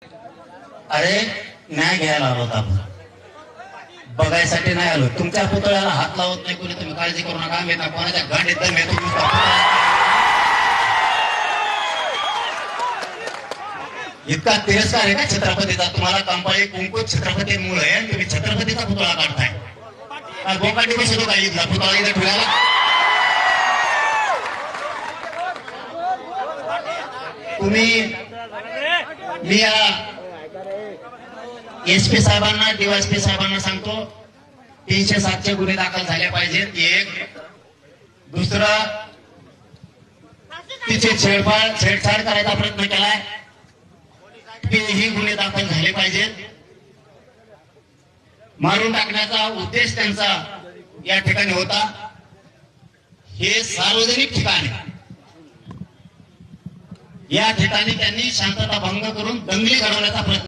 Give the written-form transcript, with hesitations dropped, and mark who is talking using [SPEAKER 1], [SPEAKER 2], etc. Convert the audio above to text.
[SPEAKER 1] अरे न्याय घ्यायला आलो आपण, बघायसाठी नाही आलो. तुमच्या पुतळ्याला हात लावत नाही कोणी, तुम्ही काळजी करू नका. मी ना कोणाच्या गाडीत दम येतो. इतका तिरस्कार आहे का छत्रपतीचा तुम्हाला? कंपाळी कुंकू छत्रपती मूळ आहे आणि तुम्ही छत्रपतीचा पुतळा काढताय. गोकाटी बसतो का इथला पुतळा इथं ठेवायला? तुम्ही मी या एसपी साहेबांना, डीवायएसपी साहेबांना सांगतो, 307चे गुन्हे दाखल झाले पाहिजेत. एक दुसरं, तिचे छेडछाड करायचा प्रयत्न केलाय, तेही गुन्हे दाखल झाले पाहिजेत. मारून टाकण्याचा उद्देश त्यांचा या ठिकाणी होता. हे सार्वजनिक ठिकाण आहे, या ठिकाणी त्यांनी शांतता भंग करून दंगली घडवण्याचा प्रयत्न